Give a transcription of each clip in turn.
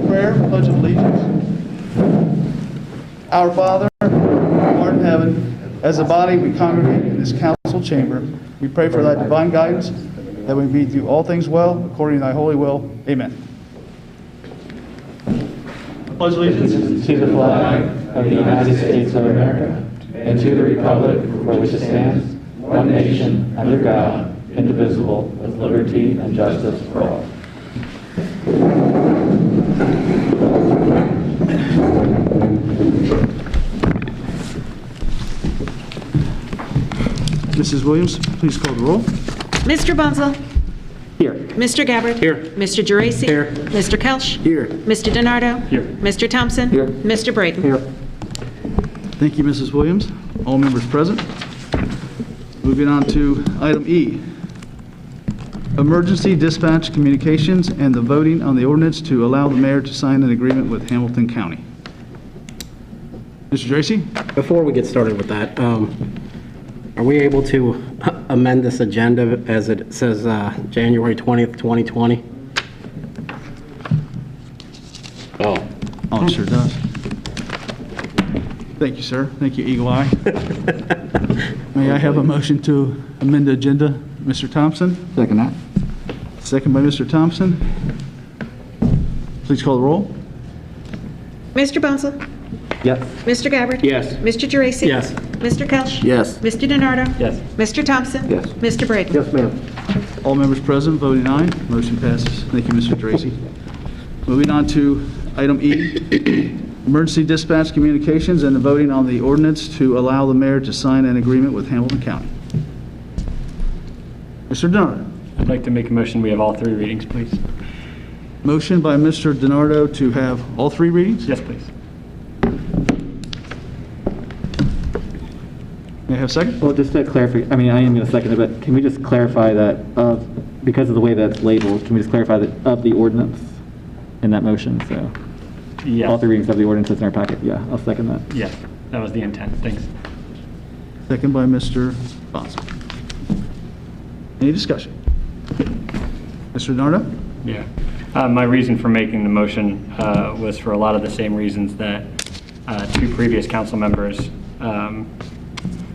prayer, pledge of allegiance. Our Father, who art in heaven, as a body we congregate in this council chamber. We pray for thy divine guidance, that we may do all things well, according to thy holy will. Amen. Pledge allegiance to the flag of the United States of America and to the republic for which it stands, one nation, under God, indivisible, with liberty and justice for all. Mrs. Williams, please call the roll. Mr. Bunzel? Here. Mr. Gabbard? Here. Mr. Geraci? Here. Mr. Kelch? Here. Mr. DiNardo? Here. Mr. Thompson? Here. Mr. Braden? Here. Thank you, Mrs. Williams. All members present. Moving on to item E, emergency dispatch communications and the voting on the ordinance to allow the mayor to sign an agreement with Hamilton County. Mr. Geraci? Before we get started with that, are we able to amend this agenda as it says January 20th, 2020? Oh, it sure does. Thank you, sir. Thank you, Eagle Eye. May I have a motion to amend the agenda? Mr. Thompson? Second that. Second by Mr. Thompson. Please call the roll. Mr. Bunzel? Yes. Mr. Gabbard? Yes. Mr. Geraci? Yes. Mr. Kelch? Yes. Mr. DiNardo? Yes. Mr. Thompson? Yes. Mr. Braden? Yes, ma'am. All members present voting aye. Motion passes. Thank you, Mr. Tracy. Moving on to item E, emergency dispatch communications and the voting on the ordinance to allow the mayor to sign an agreement with Hamilton County. Mr. DiNardo. I'd like to make a motion we have all three readings, please. Motion by Mr. DiNardo to have all three readings. Yes, please. May I have a second? Well, just to clarify, I mean, I am going to second it, but can we just clarify that because of the way that's labeled, can we just clarify that of the ordinance in that motion? So Yes. all three readings of the ordinance is in our packet. Yeah, I'll second that. Yes, that was the intent. Thanks. Second by Mr. Bonson. Any discussion? Mr. DiNardo? Yeah. My reason for making the motion was for a lot of the same reasons that two previous council members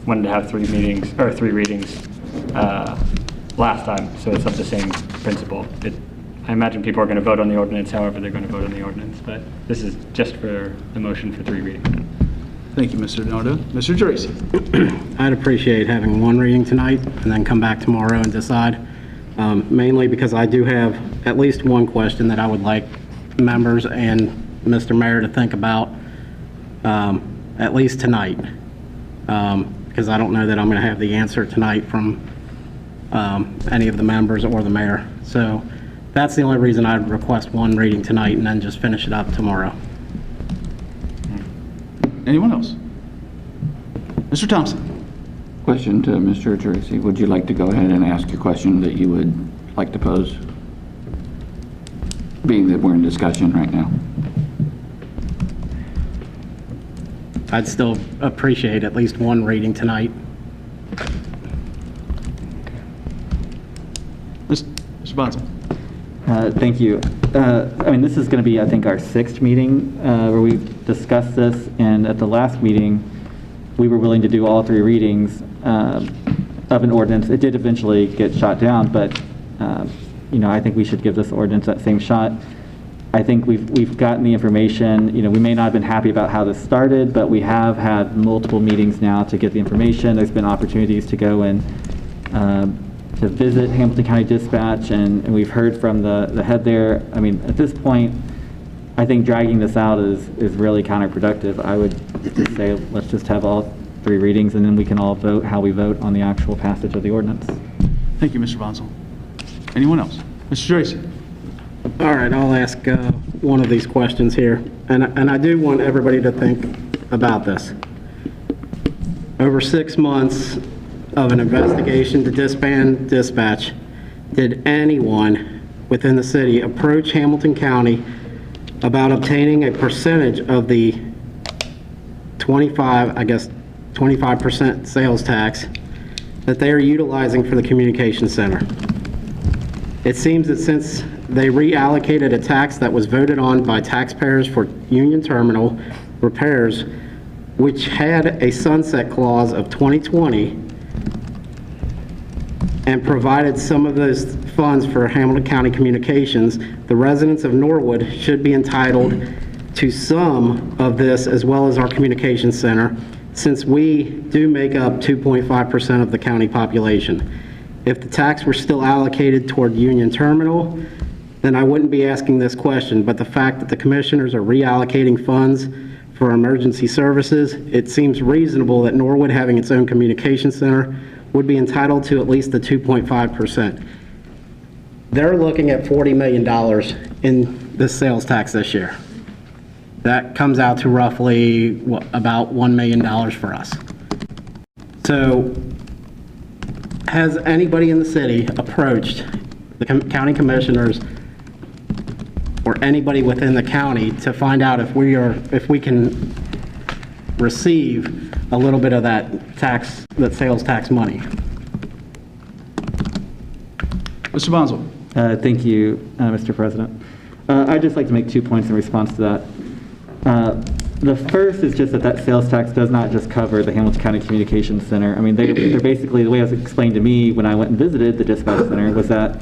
wanted to have three readings last time, so it's of the same principle. I imagine people are going to vote on the ordinance however they're going to vote on the ordinance, but this is just for the motion for three readings. Thank you, Mr. DiNardo. Mr. Geraci? I'd appreciate having one reading tonight and then come back tomorrow and decide, mainly because I do have at least one question that I would like members and Mr. Mayor to think about at least tonight, because I don't know that I'm going to have the answer tonight from any of the members or the mayor. So that's the only reason I'd request one reading tonight and then just finish it up tomorrow. Anyone else? Mr. Thompson? Question to Mr. Geraci. Would you like to go ahead and ask your question that you would like to pose? Being that we're in discussion right now. I'd still appreciate at least one reading tonight. Mr. Bonson? Thank you. I mean, this is going to be, I think, our sixth meeting where we've discussed this, and at the last meeting, we were willing to do all three readings of an ordinance. It did eventually get shot down, but you know, I think we should give this ordinance that same shot. I think we've gotten the information. You know, we may not have been happy about how this started, but we have had multiple meetings now to get the information. There's been opportunities to go and to visit Hamilton County Dispatch, and we've heard from the head there. I mean, at this point, I think dragging this out is really counterproductive. I would just say let's just have all three readings, and then we can all vote how we vote on the actual passage of the ordinance. Thank you, Mr. Bonson. Anyone else? Mr. Tracy? All right, I'll ask one of these questions here, and I do want everybody to think about this. Over 6 months of an investigation to disband dispatch, did anyone within the city approach Hamilton County about obtaining a percentage of the 25% sales tax that they are utilizing for the communication center? It seems that since they reallocated a tax that was voted on by taxpayers for Union Terminal repairs, which had a sunset clause of 2020, and provided some of those funds for Hamilton County Communications. The residents of Norwood should be entitled to some of this as well as our communications center, since we do make up 2.5% of the county population. If the tax were still allocated toward Union Terminal, then I wouldn't be asking this question, but the fact that the commissioners are reallocating funds for emergency services, it seems reasonable that Norwood, having its own communications center, would be entitled to at least the 2.5%. They're looking at $40 million in the sales tax this year. That comes out to roughly, about $1 million for us. So, has anybody in the city approached the county commissioners or anybody within the county to find out if we can receive a little bit of that tax, that sales tax money? Mr. Bonzo. Thank you, Mr. President. I'd just like to make 2 points in response to that. The first is just that sales tax does not just cover the Hamilton County Communications Center. I mean, they're basically, the way it was explained to me when I went and visited the dispatch center was that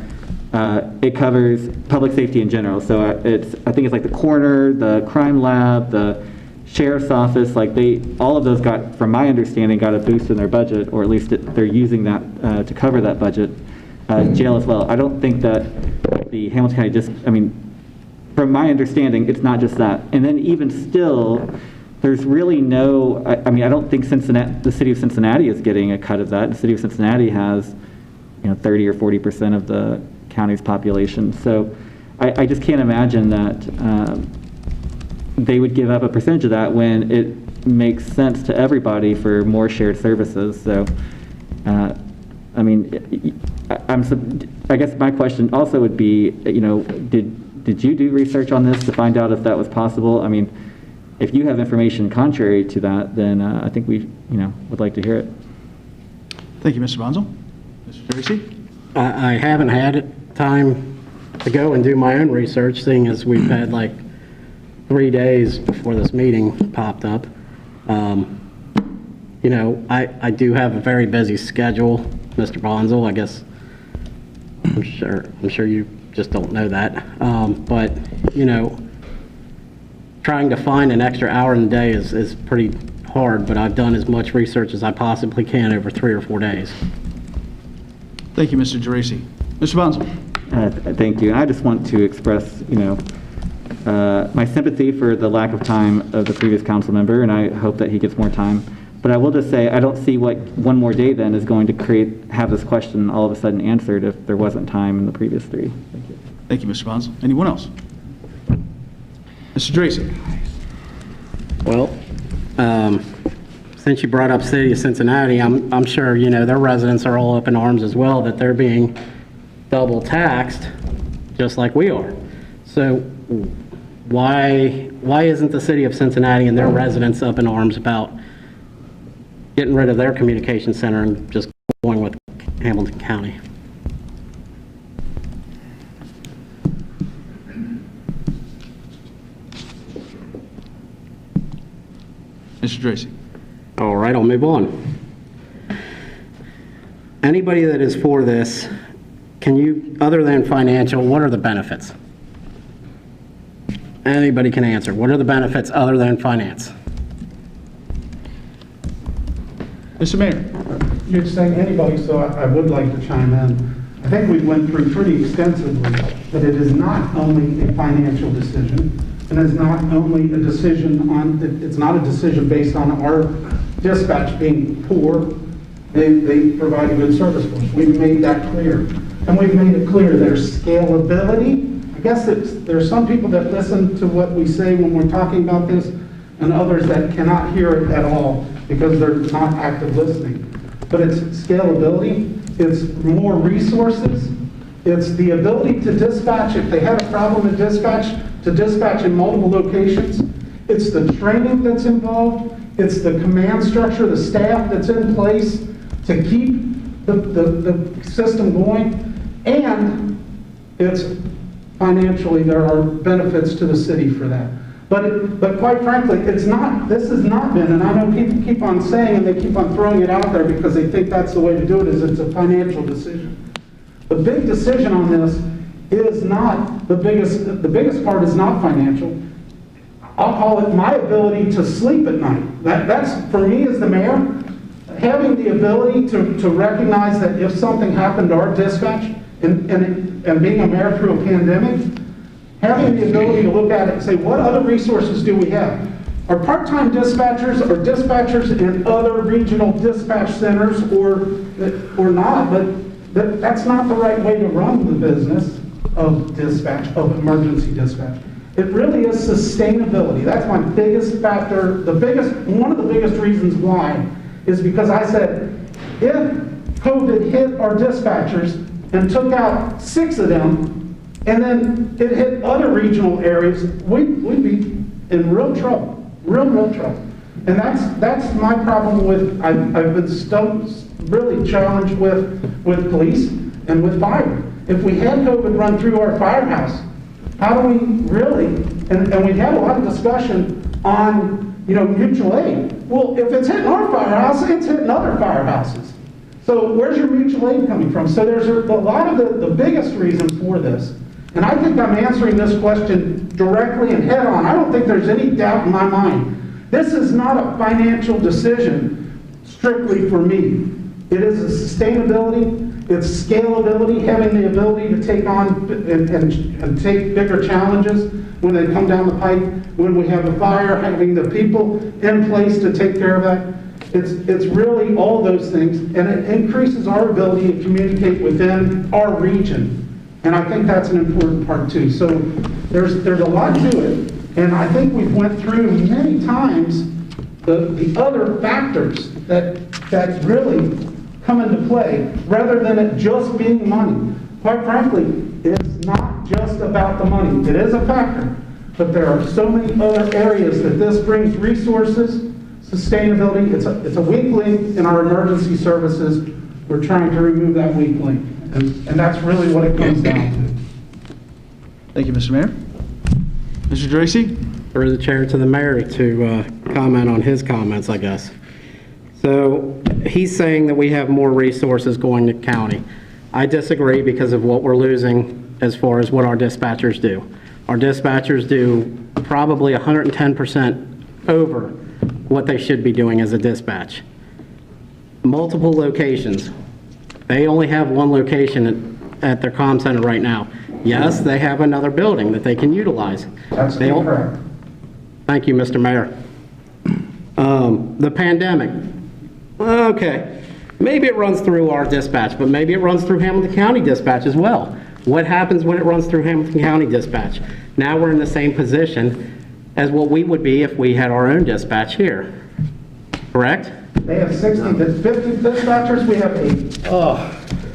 it covers public safety in general. So I think it's like the coroner, the crime lab, the sheriff's office, like all of those got, from my understanding, got a boost in their budget, or at least they're using that to cover that budget. Jail as well. I don't think that the Hamilton County from my understanding, it's not just that. And then even still, there's really no, I don't think the city of Cincinnati is getting a cut of that. The city of Cincinnati has, 30 or 40% of the county's population. So I just can't imagine that they would give up a percentage of that when it makes sense to everybody for more shared services. So, I guess my question also would be, did you do research on this to find out if that was possible? I mean, if you have information contrary to that, then I think we, would like to hear it. Thank you, Mr. Bonzo. Mr. Tracy? I haven't had time to go and do my own research, seeing as we've had like 3 days before this meeting popped up. I do have a very busy schedule, Mr. Bonzo. I guess I'm sure you just don't know that. But trying to find an extra hour in the day is pretty hard, but I've done as much research as I possibly can over 3 or 4 days. Thank you, Mr. Geraci. Mr. Bonzo. Thank you. I just want to express, my sympathy for the lack of time of the previous council member, and I hope that he gets more time. But I will just say, I don't see what one more day then is going to have this question all of a sudden answered if there wasn't time in the previous 3. Thank you. Thank you, Mr. Bonzo. Anyone else? Mr. Geraci. Well, since you brought up City of Cincinnati, I'm sure, their residents are all up in arms as well that they're being double taxed just like we are. So why isn't the City of Cincinnati and their residents up in arms about getting rid of their communication center and just going with Hamilton County? Mr. Tracy. All right, I'll move on. Anybody that is for this, can you, other than financial, what are the benefits? Anybody can answer. What are the benefits other than finance? Mr. Mayor. You're saying anybody, so I would like to chime in. I think we went through pretty extensively that it is not only a financial decision, and it's not only a decision it's not a decision based on our dispatch being poor. They provide a good service for us. We've made that clear. And we've made it clear there's scalability. I guess there's some people that listen to what we say when we're talking about this, and others that cannot hear it at all because they're not active listening. But it's scalability, it's more resources, it's the ability to dispatch if they had a problem to dispatch in multiple locations. It's the training that's involved, it's the command structure, the staff that's in place to keep the system going, and it's financially, there are benefits to the city for that. But quite frankly, this has not been, and I know people keep on saying, and they keep on throwing it out there because they think that's the way to do it, is it's a financial decision. The big decision on this is not the biggest part is not financial. I'll call it my ability to sleep at night. That's, for me as the mayor, having the ability to recognize that if something happened to our dispatch, and being a mayor through a pandemic, having the ability to look at it and say, what other resources do we have? Our part-time dispatchers are dispatchers in other regional dispatch centers or not, but that's not the right way to run the business of dispatch, of emergency dispatch. It really is sustainability. That's my biggest factor. One of the biggest reasons why is because I said, if COVID hit our dispatchers and took out 6 of them, and then it hit other regional areas, we'd be in real trouble, real trouble. And that's my problem with, I've been really challenged with police and with fire. If we had COVID run through our firehouse, how do we really, and we had a lot of discussion on, mutual aid. Well, if it's hitting our firehouse, it's hitting other firehouses. So where's your mutual aid coming from? So there's a lot of the biggest reason for this. And I think I'm answering this question directly and head on. I don't think there's any doubt in my mind. This is not a financial decision strictly for me. It is a sustainability, it's scalability, having the ability to take on and take bigger challenges when they come down the pipe, when we have a fire, having the people in place to take care of that. It's really all those things, and it increases our ability to communicate within our region. And I think that's an important part too. So there's a lot to it, and I think we've went through many times the other factors that really come into play, rather than it just being money. Quite frankly, it's not just about the money. It is a factor, but there are so many other areas that this brings: resources, sustainability. It's a weak link in our emergency services. We're trying to remove that weak link. And that's really what it comes down to. Thank you, Mr. Mayor. Mr. Tracy? Through the chair to the mayor to comment on his comments, I guess. So he's saying that we have more resources going to county. I disagree because of what we're losing as far as what our dispatchers do. Our dispatchers do probably 110% over what they should be doing as a dispatch. Multiple locations. They only have one location at their comm center right now. Yes, they have another building that they can utilize. That's correct. Thank you, Mr. Mayor. The pandemic. Okay, maybe it runs through our dispatch, but maybe it runs through Hamilton County Dispatch as well. What happens when it runs through Hamilton County Dispatch? Now we're in the same position as what we would be if we had our own dispatch here. Correct? They have 50 dispatchers, we have 8.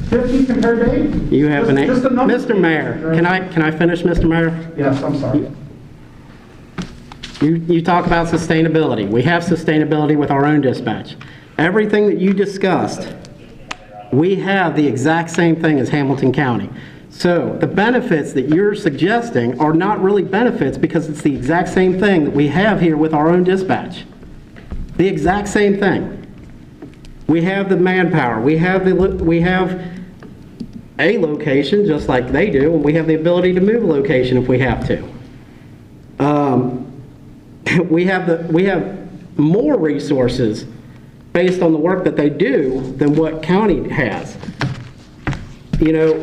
50 compared to 8? You have an 8. Just a number. Mr. Mayor, can I finish, Mr. Mayor? Yes, I'm sorry. You talk about sustainability. We have sustainability with our own dispatch. Everything that you discussed, we have the exact same thing as Hamilton County. So the benefits that you're suggesting are not really benefits because it's the exact same thing that we have here with our own dispatch. The exact same thing. We have the manpower. We have a location just like they do, and we have the ability to move a location if we have to. We have more resources based on the work that they do than what county has. You know,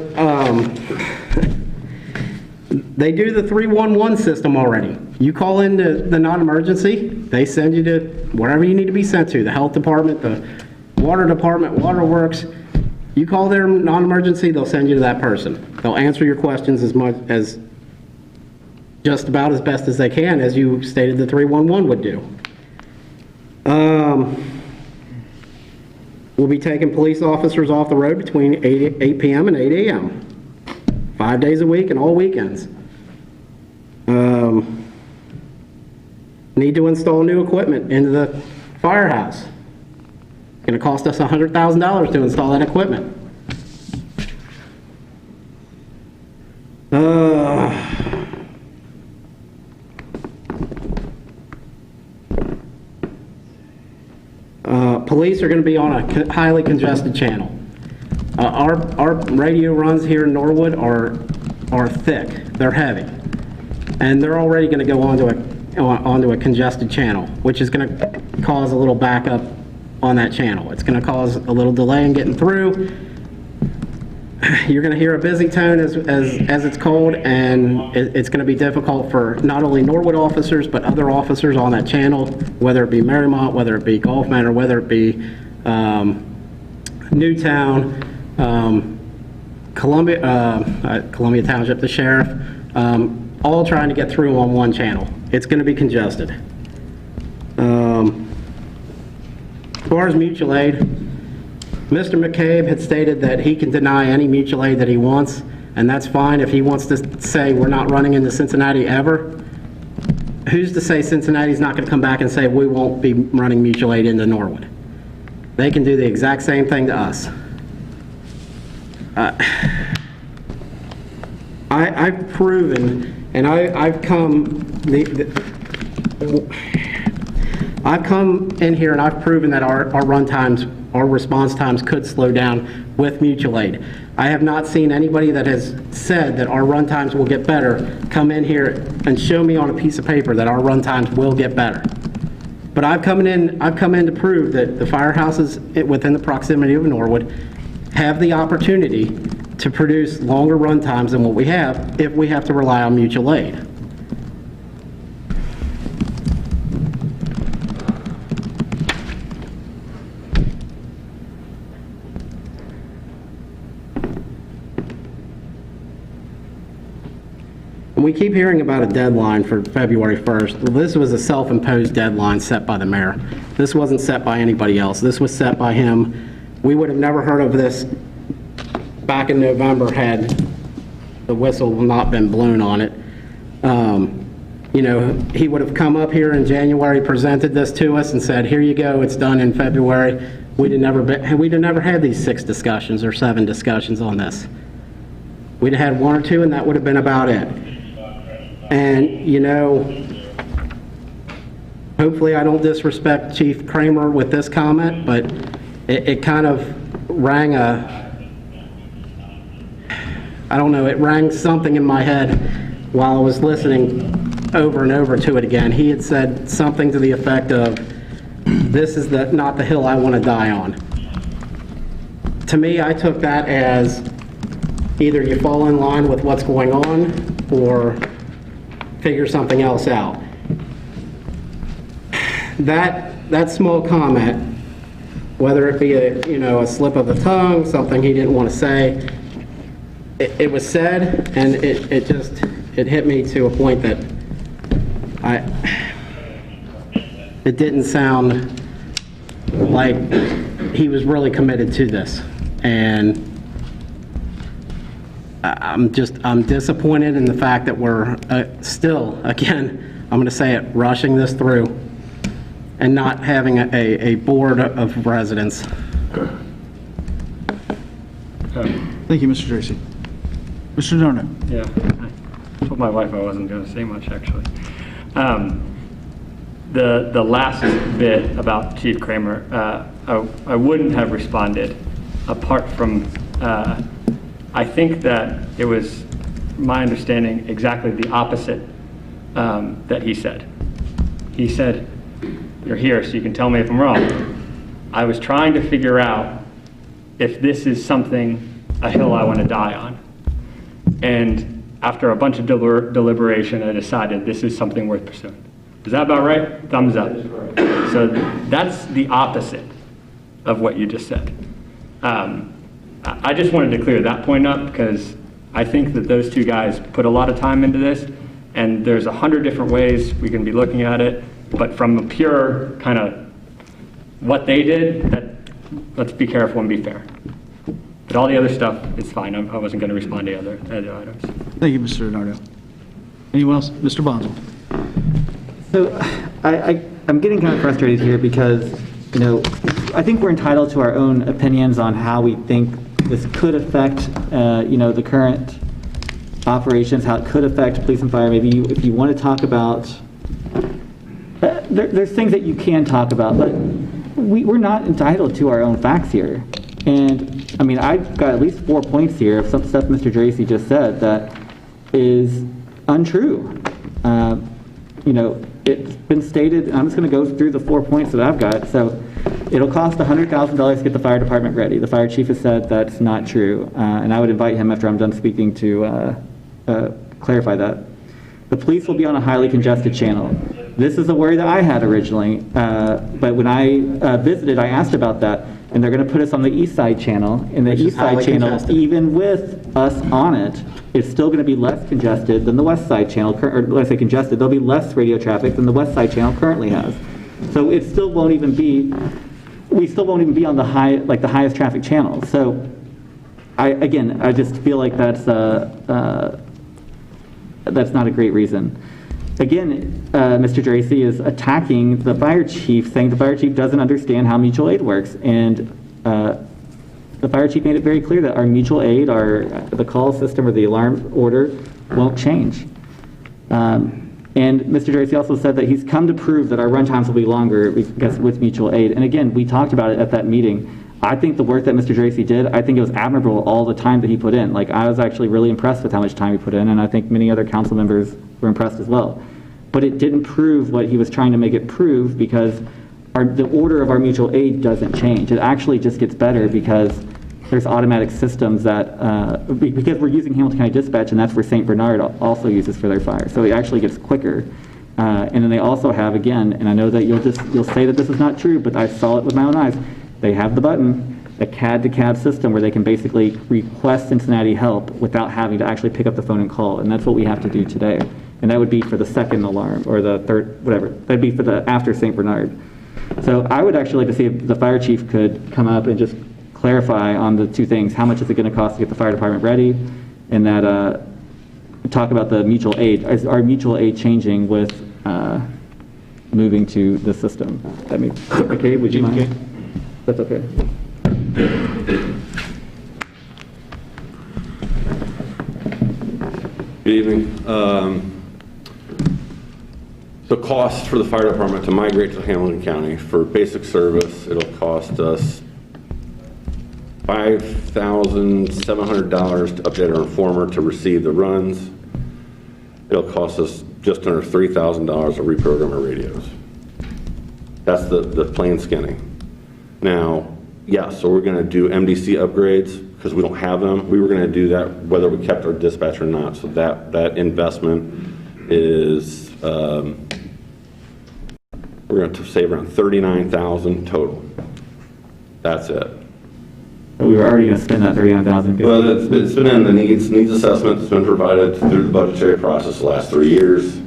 they do the 311 system already. You call in the non-emergency, they send you to wherever you need to be sent to, the health department, the water department, waterworks. You call their non-emergency, they'll send you to that person. They'll answer your questions as just about as best as they can, as you stated the 311 would do. We'll be taking police officers off the road between 8 p.m. and 8 a.m. 5 days a week and all weekends. Need to install new equipment into the firehouse. It's going to cost us $100,000 to install that equipment. Police are going to be on a highly congested channel. Our radio runs here in Norwood are thick, they're heavy, and they're already going to go onto a congested channel, which is going to cause a little backup on that channel. It's going to cause a little delay in getting through. You're going to hear a busy tone as it's called, and it's going to be difficult for not only Norwood officers, but other officers on that channel, whether it be Marymount, whether it be Gulf Manor, whether it be Newtown, Columbia Township, the sheriff, all trying to get through on one channel. It's going to be congested. As far as mutual aid, Mr. McCabe had stated that he can deny any mutual aid that he wants, and that's fine if he wants to say we're not running into Cincinnati ever. Who's to say Cincinnati's not going to come back and say we won't be running mutual aid into Norwood? They can do the exact same thing to us. I've proven, and I've come in here and I've proven that our run times, our response times could slow down with mutual aid. I have not seen anybody that has said that our run times will get better come in here and show me on a piece of paper that our run times will get better. But I've come in to prove that the firehouses within the proximity of Norwood have the opportunity to produce longer run times than what we have if we have to rely on mutual aid. We keep hearing about a deadline for February 1st. Well, this was a self-imposed deadline set by the mayor. This wasn't set by anybody else. This was set by him. We would have never heard of this back in November had the whistle not been blown on it. You know, he would have come up here in January, presented this to us and said, here you go, it's done in February. We'd have never had these 6 discussions or 7 discussions on this. We'd have had 1 or 2 and that would have been about it. And, you know, hopefully I don't disrespect Chief Kramer with this comment, but it kind of rang I don't know, it rang something in my head while I was listening over and over to it again. He had said something to the effect of, this is not the hill I want to die on. To me, I took that as either you fall in line with what's going on or figure something else out. That small comment, whether it be a slip of the tongue, something he didn't want to say, it was said, and it hit me to a point that it didn't sound like he was really committed to this, and I'm disappointed in the fact that we're still, again, I'm going to say it, rushing this through and not having a board of residents. Thank you, Mr. Tracy. Mr. Darno. Yeah, I told my wife I wasn't going to say much, actually. The last bit about Chief Kramer, I wouldn't have responded apart from, I think that it was my understanding exactly the opposite that he said. He said, you're here so you can tell me if I'm wrong. I was trying to figure out if this is a hill I want to die on. And after a bunch of deliberation, I decided this is something worth pursuing. Is that about right? Thumbs up. So that's the opposite of what you just said. I just wanted to clear that point up because I think that those 2 guys put a lot of time into this, and there's 100 different ways we can be looking at it, but from a pure kind of what they did, let's be careful and be fair. But all the other stuff, it's fine. I wasn't going to respond to other items. Thank you, Mr. Nardo. Anyone else? Mr. Bonzo. So I'm getting kind of frustrated here because, I think we're entitled to our own opinions on how we think this could affect, the current operations, how it could affect police and fire. Maybe if you want to talk about, there's things that you can talk about, but we're not entitled to our own facts here. And, I mean, I've got at least 4 points here of some stuff Mr. Tracy just said that is untrue. You know, it's been stated, and I'm just going to go through the 4 points that I've got. So it'll cost $100,000 to get the fire department ready. The fire chief has said that's not true, and I would invite him after I'm done speaking to clarify that. The police will be on a highly congested channel. This is a worry that I had originally, but when I visited, I asked about that, and they're going to put us on the east side channel. And the east side channel, congested. Even with us on it, it's still going to be less congested than the west side channel, or when I say congested, there'll be less radio traffic than the west side channel currently has. So it still won't even be, we still won't even be on the highest traffic channel. So I just feel like that's not a great reason. Again, Mr. Tracy is attacking the fire chief, saying the fire chief doesn't understand how mutual aid works. And the fire chief made it very clear that our mutual aid, the call system or the alarm order won't change. And Mr. Tracy also said that he's come to prove that our run times will be longer with mutual aid. And again, we talked about it at that meeting. I think the work that Mr. Tracy did, I think it was admirable, all the time that he put in. Like, I was actually really impressed with how much time he put in, and I think many other council members were impressed as well. But it didn't prove what he was trying to make it prove, because the order of our mutual aid doesn't change. It actually just gets better because there's automatic systems that, because we're using Hamilton County Dispatch, and that's where St. Bernard also uses for their fire. So it actually gets quicker. And then they also have, again, and I know that you'll say that this is not true, but I saw it with my own eyes. They have the button, a CAD-to-CAD system where they can basically request Cincinnati help without having to actually pick up the phone and call. And that's what we have to do today. And that would be for the second alarm or the third, whatever. That'd be for the after St. Bernard. So I would actually like to see if the fire chief could come up and just clarify on the two things. How much is it going to cost to get the fire department ready? And that talk about the mutual aid. Is our mutual aid changing with moving to the system? That makes okay? Would you mind? That's okay. Good evening. The cost for the fire department to migrate to Hamilton County for basic service, it'll cost us $5,700 to update our informer to receive the runs. It'll cost us just under $3,000 to reprogram our radios. That's the plain skinning. Now, yes, so we're going to do MDC upgrades because we don't have them. We were going to do that whether we kept our dispatch or not. So that investment is, we're going to save around $39,000 total. That's it. We were already going to spend that $39,000. Well, it's been in the needs assessment that's been provided through the budgetary process the last 3 years.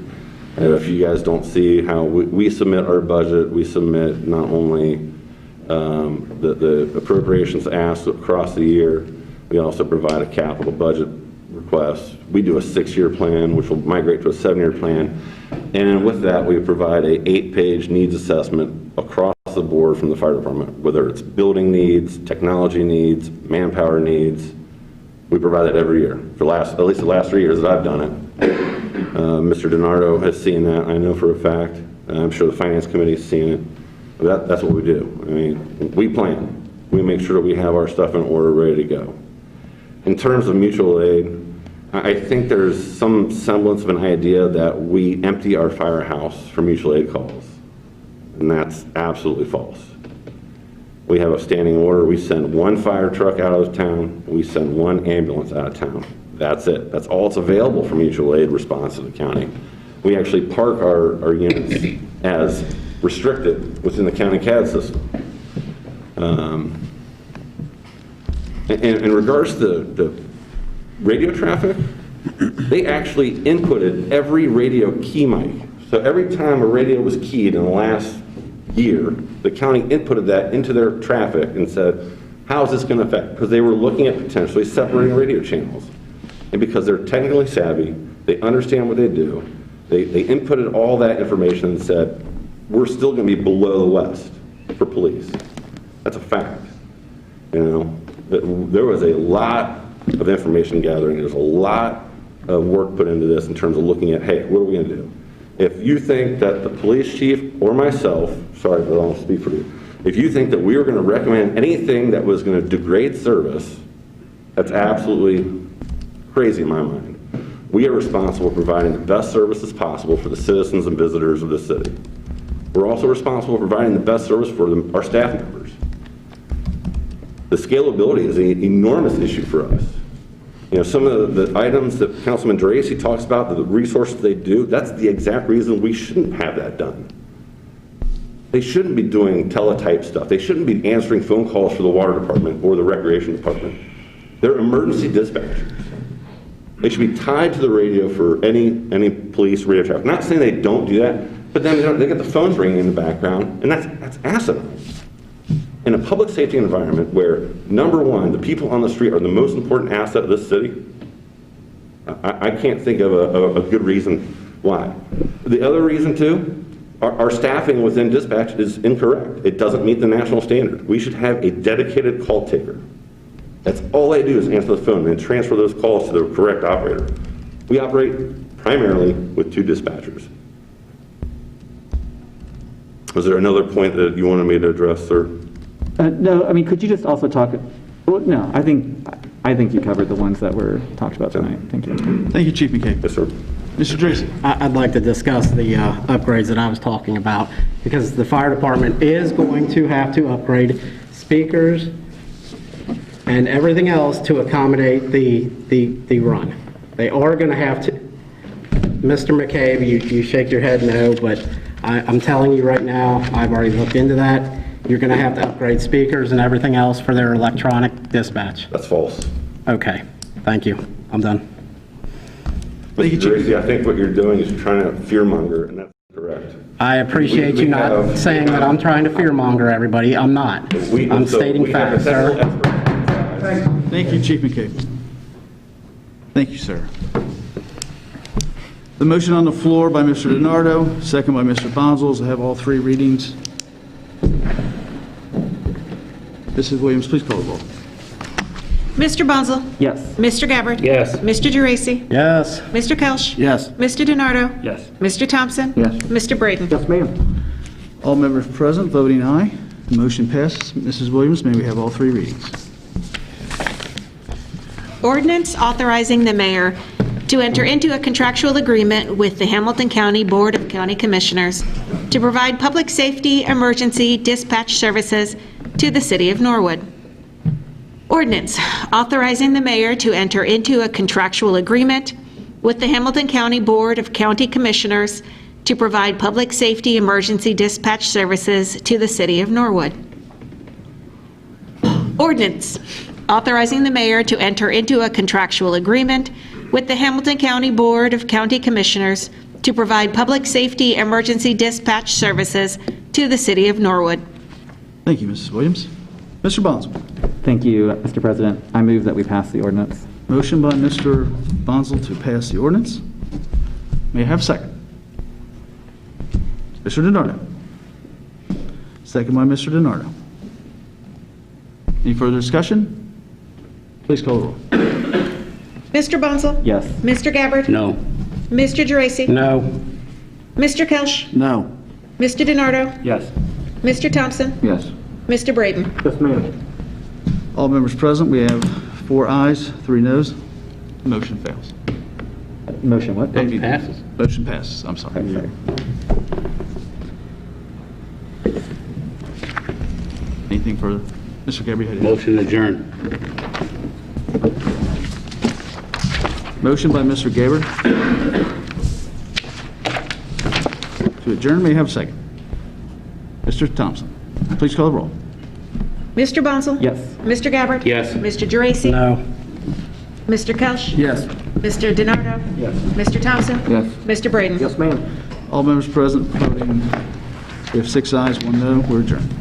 If you guys don't see how we submit our budget, we submit not only the appropriations asked across the year, we also provide a capital budget request. We do a 6-year plan, which will migrate to a 7-year plan. And with that, we provide a 8-page needs assessment across the board from the fire department, whether it's building needs, technology needs, manpower needs. We provide that every year for at least the last 3 years that I've done it. Mr. DiNardo has seen that, I know for a fact. I'm sure the finance committee has seen it. That's what we do. I mean, we plan. We make sure that we have our stuff in order, ready to go. In terms of mutual aid, I think there's some semblance of an idea that we empty our firehouse for mutual aid calls, and that's absolutely false. We have a standing order. We send one fire truck out of town. We send one ambulance out of town. That's it. That's all that's available for mutual aid response to the county. We actually park our units as restricted within the county CAD system. In regards to the radio traffic, they actually inputted every radio key mic. So every time a radio was keyed in the last year, the county inputted that into their traffic and said, how is this going to affect? Because they were looking at potentially separating radio channels. And because they're technically savvy, they understand what they do, they inputted all that information and said, we're still going to be below the West for police. That's a fact. You know, there was a lot of information gathering. There's a lot of work put into this in terms of looking at, hey, what are we going to do? If you think that the police chief or myself, sorry, but I don't speak for you, If you think that we were going to recommend anything that was going to degrade service, that's absolutely crazy in my mind. We are responsible for providing the best services possible for the citizens and visitors of the city. We're also responsible for providing the best service for our staff members. The scalability is an enormous issue for us. You know, some of the items that Councilman Dracy talks about, the resources they do, that's the exact reason we shouldn't have that done. They shouldn't be doing teletype stuff. They shouldn't be answering phone calls for the water department or the recreation department. They're emergency dispatchers. They should be tied to the radio for any police radio traffic. Not saying they don't do that, but then they get the phones ringing in the background, and that's asinine. In a public safety environment where, number one, the people on the street are the most important asset of this city, I can't think of a good reason why. The other reason, too, our staffing within dispatch is incorrect. It doesn't meet the national standard. We should have a dedicated call taker. That's all they do is answer the phone and transfer those calls to the correct operator. We operate primarily with 2 dispatchers. Was there another point that you wanted me to address, sir? No, I mean, could you just also talk, well, no, I think you covered the ones that were talked about tonight. Thank you. Thank you, Chief McCabe. Yes, sir. Mr. Tracy. I'd like to discuss the upgrades that I was talking about, because the fire department is going to have to upgrade speakers and everything else to accommodate the run. They are going to have to, Mr. McCabe, you shake your head no, but I'm telling you right now, I've already looked into that. You're going to have to upgrade speakers and everything else for their electronic dispatch. That's false. Okay, thank you. I'm done. Thank you, Mr. Chief. Tracy, I think what you're doing is you're trying to fearmonger, and that's correct. I appreciate We you not have- saying that I'm trying to fearmonger everybody. I'm not. I'm stating facts, sir. Thank you, Chief McCabe. Thank you, sir. The motion on the floor by Mr. DiNardo, second by Mr. Bonzels. I have all 3 readings. Mrs. Williams, please call the roll. Mr. Bonzel? Yes. Mr. Gabbard? Yes. Mr. Geraci? Yes. Mr. Kelch? Yes. Mr. DiNardo? Yes. Mr. Thompson? Yes. Mr. Braden? Yes, ma'am. All members present voting aye. The motion passes. Mrs. Williams, may we have all 3 readings? Ordinance authorizing the mayor to enter into a contractual agreement with the Hamilton County Board of County Commissioners to provide public safety emergency dispatch services to the city of Norwood. Ordinance authorizing the mayor to enter into a contractual agreement with the Hamilton County Board of County Commissioners to provide public safety emergency dispatch services to the city of Norwood. Ordinance authorizing the mayor to enter into a contractual agreement with the Hamilton County Board of County Commissioners to provide public safety emergency dispatch services to the city of Norwood. Thank you, Mrs. Williams. Mr. Bonzel. Thank you, Mr. President. I move that we pass the ordinance. Motion by Mr. Bonzel to pass the ordinance. May I have a second? Mr. DiNardo. Second by Mr. DiNardo. Any further discussion? Please call the roll. Mr. Bonzel? Yes. Mr. Gabbard? No. Mr. Geraci? No. Mr. Kelch? No. Mr. DiNardo? Yes. Mr. Thompson? Yes. Mr. Braden? Yes, ma'am. All members present, we have 4 ayes, 3 noes. Motion fails. Motion what? Passes. Motion passes, I'm sorry. Okay, sorry. Anything further? Mr. Gabbard, you had it. Motion adjourned. Motion by Mr. Gabbard to adjourn. May I have a second? Mr. Thompson, please call the roll. Mr. Bonzel? Yes. Mr. Gabbard? Yes. Mr. Geraci? No. Mr. Kelch? Yes. Mr. DiNardo? Yes. Mr. Thompson? Yes. Mr. Braden? Yes, ma'am. All members present voting, we have 6 ayes, 1 no. We're adjourned.